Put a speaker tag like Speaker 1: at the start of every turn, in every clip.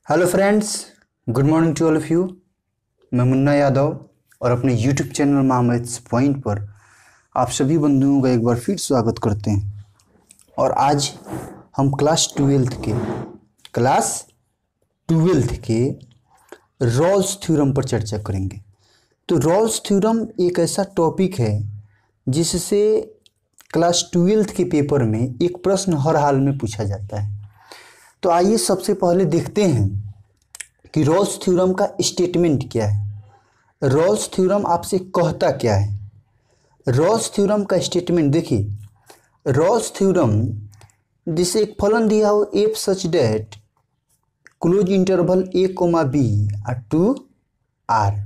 Speaker 1: Hello friends, good morning to all of you. मैं मुन्ना यादव और अपने यूट्यूब चैनल मैथ्स पॉइंट पर आप सभी बंधुओं का एक बार फिर स्वागत करते हैं। और आज हम क्लास ट्वेल्थ के रॉल्स थ्योरम पर चर्चा करेंगे। तो रॉल्स थ्योरम एक ऐसा टॉपिक है जिससे क्लास ट्वेल्थ के पेपर में एक प्रश्न हर हाल में पूछा जाता है। तो आइए सबसे पहले देखते हैं कि रॉल्स थ्योरम का स्टेटमेंट क्या है। रॉल्स थ्योरम आपसे कहता क्या है। रॉल्स थ्योरम का स्टेटमेंट देखिए। रॉल्स थ्योरम जिसे एक फलन दिया हो f such that close interval a comma b to R.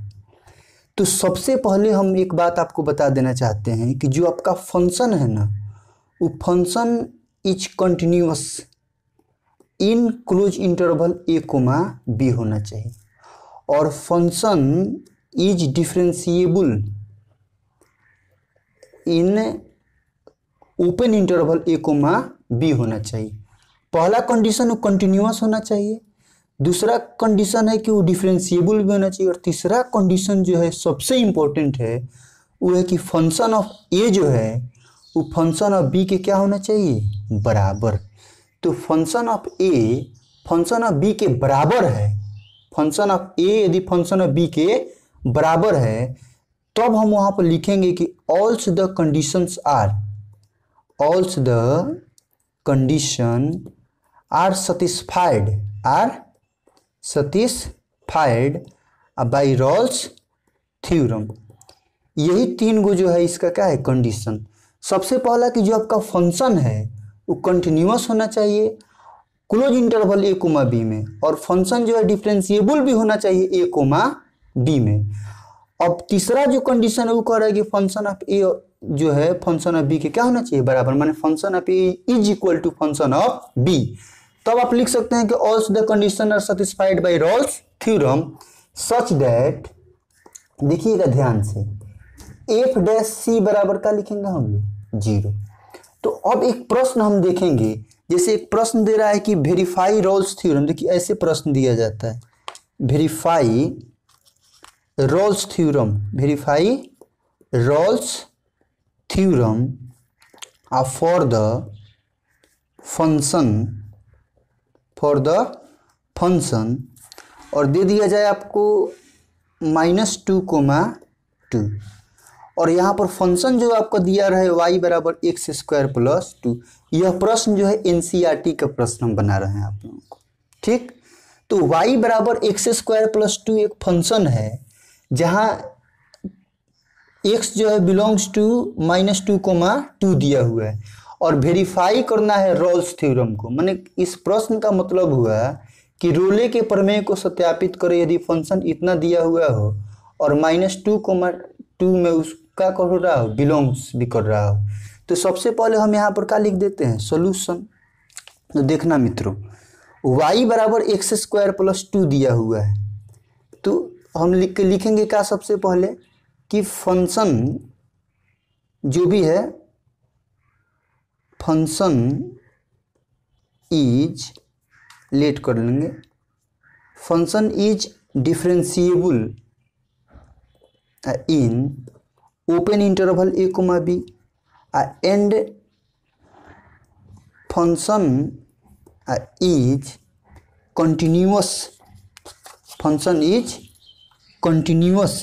Speaker 1: तो सबसे पहले हम एक बात आपको बता देना चाहते हैं कि जो आपका फंक्शन है ना, वो function is continuous in close interval a comma b होना चाहिए और function is differentiable in open interval a comma b होना चाहिए। पहला कंडीशन वो कंटिन्यूअस होना चाहिए, दूसरा कंडीशन है कि वो डिफरेंशिएबल भी होना चाहिए और तीसरा कंडीशन जो है सबसे इम्पोर्टेंट है वो है कि फंक्शन ऑफ ए जो है वो फंक्शन ऑफ बी के क्या होना चाहिए, बराबर। तो function of a function of b के बराबर है। फंक्शन ऑफ ए यदि फंक्शन ऑफ बी के बराबर है तब हम वहां पर लिखेंगे कि all the conditions are satisfied by Rolle's theorem. यही तीन गो जो है इसका क्या है, कंडीशन। सबसे पहला कि जो आपका फंक्शन है वो कंटिन्यूअस होना चाहिए close interval a comma B में और फंक्शन जो है डिफरेंशिएबल भी होना चाहिए ए कोमा बी में। अब तीसरा जो कंडीशन है वो कह रहा है कि फंक्शन ऑफ ए जो है फंक्शन ऑफ बी के क्या होना चाहिए, बराबर। माने function of A is equal to function of B. तब आप लिख सकते हैं कि all the condition are satisfied by Rolle's theorem such that, देखिएगा ध्यान से, एफ डैश सी बराबर का लिखेंगे हम लोग 0। तो अब एक प्रश्न हम देखेंगे, जैसे एक प्रश्न दे रहा है कि वेरीफाई रॉल्स थ्योरम। देखिए ऐसे प्रश्न दिया जाता है, verify Rolle's theorem for the function और दे दिया जाए आपको -2, और यहाँ पर फंक्शन जो आपको दिया रहे y बराबर x² + 2। यह प्रश्न जो है एनसीईआरटी का प्रश्न हम बना रहे हैं आप लोगों को, ठीक। तो y बराबर x² + 2 एक फंक्शन है जहाँ x जो है बिलोंग्स टू -2, दिया हुआ है और वेरीफाई करना है रॉल्स थ्योरम को। माने इस प्रश्न का मतलब हुआ कि रोले के प्रमेय को सत्यापित करें यदि फंक्शन इतना दिया हुआ हो और -2, में उसका कर रहा हो, बिलोंग्स भी कर रहा हो। तो सबसे पहले हम यहाँ पर क्या लिख देते हैं, सॉल्यूशन। तो देखना मित्रों, y बराबर x² + 2 दिया हुआ है। तो हम लिखेंगे क्या सबसे पहले कि फंक्शन जो भी है, फंक्शन इज, लेट कर लेंगे, function is differentiable in open interval a comma b and function is continuous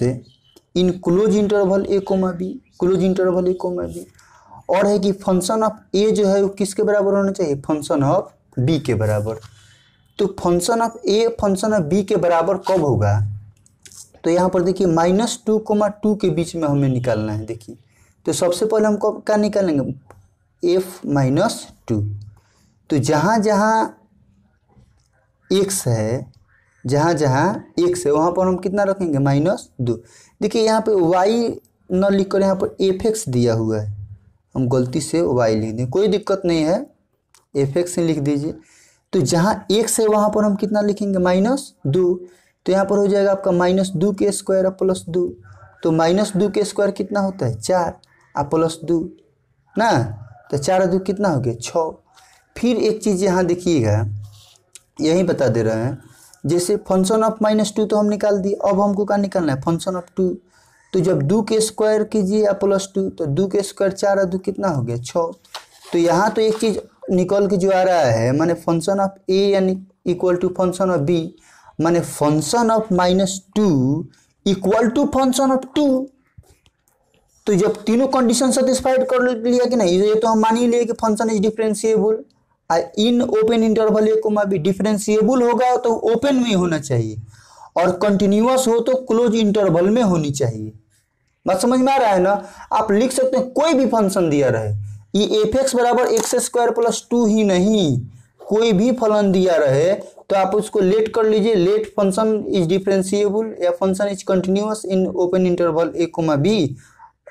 Speaker 1: in close interval a comma b. और है कि फंक्शन ऑफ ए जो है वो किसके बराबर होना चाहिए, फंक्शन ऑफ बी के बराबर। तो function of a function of b के बराबर कब होगा, तो यहाँ पर देखिए -2, के बीच में हमें निकालना है। देखिए तो सबसे पहले हम क्या निकालेंगे, f-2। तो जहाँ जहाँ x है वहाँ पर हम कितना रखेंगे, -2। देखिए यहाँ पे y न लिख कर यहाँ पर fx दिया हुआ है, हम गलती से y लिख दें, कोई दिक्कत नहीं है, fx लिख दीजिए। तो जहाँ x है वहाँ पर हम कितना लिखेंगे, -2। तो यहाँ पर हो जाएगा आपका -2 के स्क्वायर + 2। तो -2 के स्क्वायर कितना होता है, 4 + 2 ना, तो 4 और 2 कितना हो गया, 6। फिर एक चीज़ यहाँ देखिएगा, यही बता दे रहे हैं, जैसे फंक्शन ऑफ -2 तो हम निकाल दिए, अब हमको क्या निकालना है, फंक्शन ऑफ 2। तो जब 2 के स्क्वायर कीजिए या +2 तो 2 के स्क्वायर 4 और 2 कितना हो गया 6। तो यहाँ तो एक चीज़ निकल के जो आ रहा है माने फंक्शन ऑफ ए यानी equal to function of B, माने function of -2 equal to function of 2। तो जब तीनों कंडीशन सेटिस्फाइड कर लिया कि नहीं, ये तो हम मान ही लिए कि function is differentiable in open interval a comma b. Differentiable होगा तो ओपन में होना चाहिए और कंटिन्यूअस हो तो क्लोज इंटरवल में होनी चाहिए। बात समझ में आ रहा है ना। आप लिख सकते हैं कोई भी फंक्शन दिया रहे, ये f(x) बराबर x² + 2 ही नहीं, कोई भी फलन दिया रहे तो आप उसको लेट कर लीजिए, लेट फंक्शन इज डिफरेंशिएबल या function is continuous in open interval a comma b,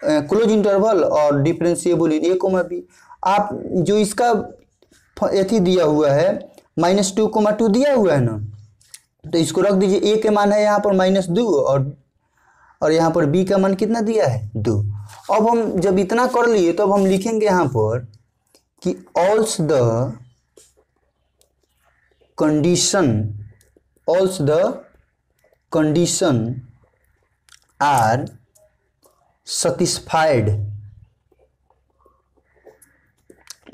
Speaker 1: close interval और differentiable in a comma b. आप जो इसका एथी दिया हुआ है -2, दिया हुआ है ना, तो इसको रख दीजिए। ए के मान है यहाँ पर -2 और यहाँ पर बी का मान कितना दिया है 2। अब हम जब इतना कर लिए तो अब हम लिखेंगे यहाँ पर कि all the condition are satisfied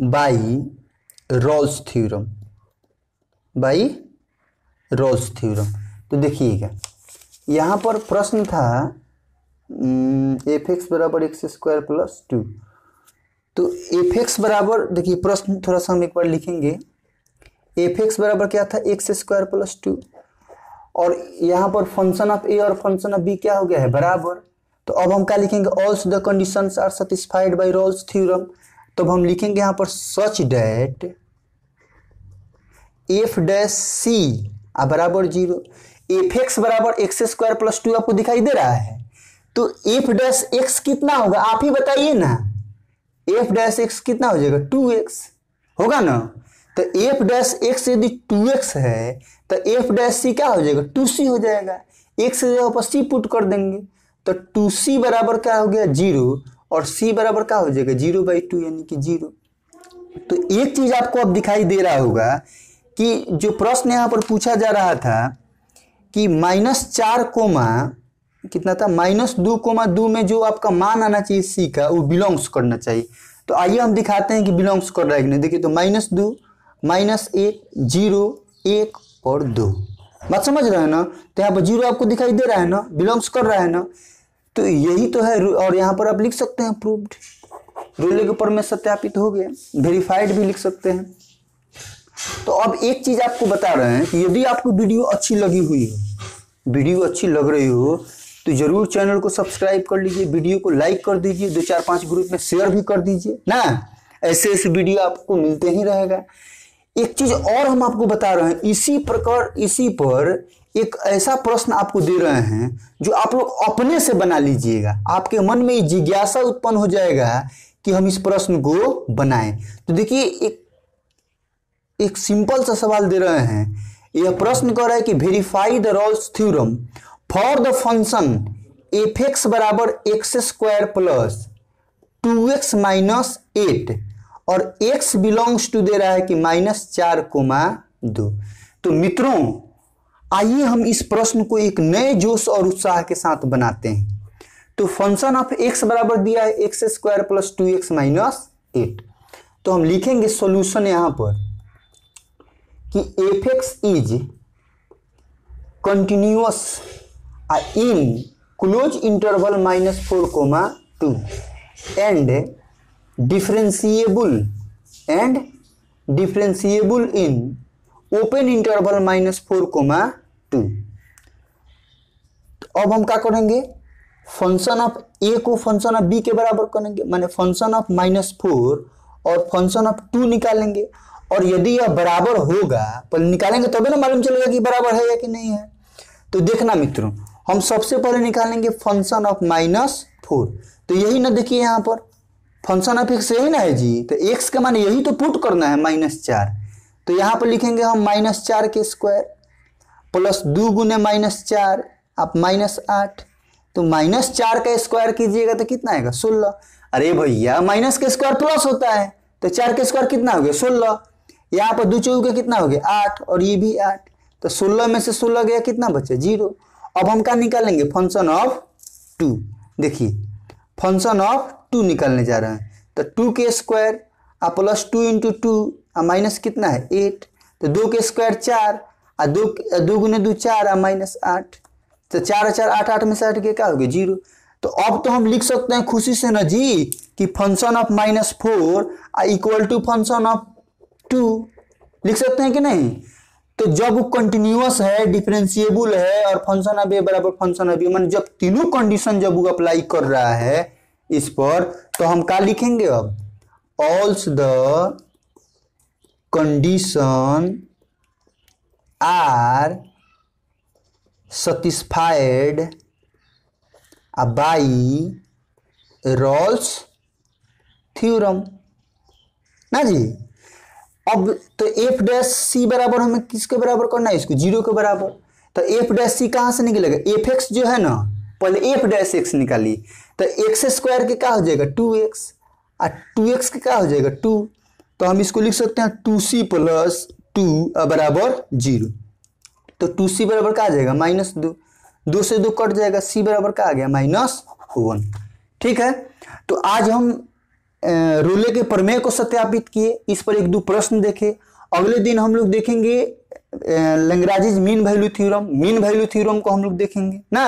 Speaker 1: by Rolle's theorem, तो देखिएगा यहाँ पर प्रश्न था f(x) बराबर x² + 2। तो f(x) बराबर, देखिए प्रश्न थोड़ा सा हम एक बार लिखेंगे, f(x) बराबर क्या था x² + 2 और यहाँ पर फंक्शन ऑफ ए और फंक्शन ऑफ बी क्या हो गया है बराबर। तो अब हम क्या लिखेंगे, all the conditions are satisfied by Rolle's theorem. तो हम लिखेंगे यहाँ पर सच डैट f' बराबर 0। f(x) बराबर x² + 2 आपको दिखाई दे रहा है, तो f' कितना होगा आप ही बताइए ना, f' कितना हो जाएगा 2x होगा ना। तो f' यदि 2x है तो f' क्या हो जाएगा 2c हो जाएगा, x की जगह पर c पुट कर देंगे तो 2c बराबर क्या हो गया 0 और c बराबर क्या हो जाएगा 0/2 यानी कि 0। तो एक चीज आपको अब दिखाई दे रहा होगा कि जो प्रश्न यहाँ पर पूछा जा रहा था कि -4 कोमा कितना था -2,2 में जो आपका मान आना चाहिए c का वो बिलोंग्स करना चाहिए। तो आइए हम दिखाते हैं कि बिलोंग्स कर रहा है कि नहीं। देखिए तो -2, -1, 0, 1 और 2, बात समझ रहे हैं ना। तो यहाँ पर 0 आपको दिखाई दे रहा है ना, बिलोंग्स कर रहा है ना, तो यही तो है। और यहाँ पर आप लिख सकते हैं प्रूव्ड, रोले के ऊपर में सत्यापित हो गया, वेरीफाइड भी लिख सकते हैं। तो अब एक चीज आपको बता रहे हैं कि यदि आपको वीडियो अच्छी लगी हुई हो, वीडियो अच्छी लग रही हो तो जरूर चैनल को सब्सक्राइब कर लीजिए, वीडियो को लाइक कर दीजिए, 2-4-5 ग्रुप में शेयर भी कर दीजिए ना, ऐसे ऐसे वीडियो आपको मिलते ही रहेगा। एक चीज और हम आपको बता रहे हैं, इसी पर एक ऐसा प्रश्न आपको दे रहे हैं जो आप लोग अपने से बना लीजिएगा, आपके मन में जिज्ञासा उत्पन्न हो जाएगा कि हम इस प्रश्न को बनाएं। तो देखिए एक सिंपल सा सवाल दे रहे हैं, यह प्रश्न कह रहा है कि verify the Rolle's theorem for the function f(x) बराबर x² + 2x - 8 और x बिलोंग्स टू दे रहा है कि -4,2। तो मित्रों आइए हम इस प्रश्न को एक नए जोश और उत्साह के साथ बनाते हैं। तो फंक्शन ऑफ x बराबर दिया है x² + 2x - 8। तो हम लिखेंगे सॉल्यूशन यहाँ पर कि f(x) is continuous in close interval -4,2 and differentiable in open interval -4,2। तो अब हम क्या करेंगे, फंक्शन ऑफ ए को फंक्शन ऑफ बी के बराबर करेंगे, माने फंक्शन ऑफ -4 और फंक्शन ऑफ 2 निकालेंगे। और यदि यह बराबर होगा, पहले निकालेंगे तभी ना मालूम चलेगा कि बराबर है या कि नहीं है। तो देखना मित्रों, हम सबसे पहले निकालेंगे फंक्शन ऑफ -4। तो यही ना, देखिए यहाँ पर फंक्शन ऑफ x यही ना है जी, तो x का मान यही तो पुट करना है -4। तो यहाँ पर लिखेंगे हम -4 के स्क्वायर प्लस 2 गुने -4 आप -8। तो -4 का स्क्वायर कीजिएगा तो कितना आएगा 16। अरे भैया माइनस के स्क्वायर प्लस होता है, तो 4 के स्क्वायर कितना हो गया 16। यहाँ पर 2 चौके कितना हो गया 8 और ये भी 8। तो 16 में से 16 गया कितना बचे 0। अब हम क्या निकालेंगे फंक्शन ऑफ 2। देखिए फंक्शन ऑफ 2 निकालने जा रहे हैं। तो 2 के स्क्वायर और प्लस 2 इंटू 2 और माइनस कितना है 8। तो 2 के स्क्वायर 4 और 2 गुने 2 4 और माइनस 8। तो 4 और 4 8, 8 में से 8 के क्या हो गया 0। तो अब तो हम लिख सकते हैं खुशी से ना जी कि function of -4 equal to function of 2 लिख सकते हैं कि नहीं। तो जब वो कंटिन्यूअस है, डिफरेंशिएबल है और फंक्शन ऑफ ए बराबर फंक्शन ऑफ बी, मान जब तीनों कंडीशन जब वो अप्लाई कर रहा है इस पर, तो हम क्या लिखेंगे अब all the condition are satisfied by Rolle's theorem ना जी। अब तो एफ डैश सी बराबर हमें किसके बराबर करना है, इसको 0 के बराबर। तो एफ डैश सी कहाँ से निकलेगा, एफ एक्स जो है ना, पहले एफ डैश एक्स निकाली। तो एक्स स्क्वायर के क्या हो जाएगा 2x और 2x के क्या हो जाएगा 2। तो हम इसको लिख सकते हैं 2c प्लस 2 बराबर 0। तो 2c बराबर क्या आ जाएगा -2, 2 से 2 कट जाएगा, c बराबर क्या आ गया -1। ठीक है। तो आज हम रोले के प्रमेय को सत्यापित किए, इस पर 1-2 प्रश्न देखे। अगले दिन हम लोग देखेंगे लैग्रांज मीन वैल्यू थ्योरम को हम लोग देखेंगे ना।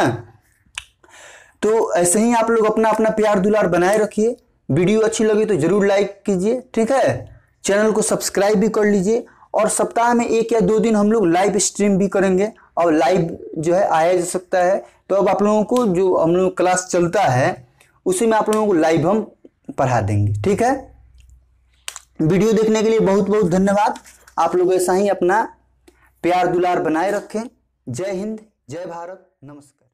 Speaker 1: तो ऐसे ही आप लोग अपना अपना प्यार दुलार बनाए रखिए। वीडियो अच्छी लगी तो जरूर लाइक कीजिए, ठीक है। चैनल को सब्सक्राइब भी कर लीजिए। और सप्ताह में 1 या 2 दिन हम लोग लाइव स्ट्रीम भी करेंगे और लाइव जो है आया जा सकता है। तो अब आप लोगों को जो हम लोग क्लास चलता है उसी में आप लोगों को लाइव हम पढ़ा देंगे, ठीक है। वीडियो देखने के लिए बहुत बहुत धन्यवाद। आप लोग ऐसा ही अपना प्यार दुलार बनाए रखें। जय हिंद, जय भारत, नमस्कार।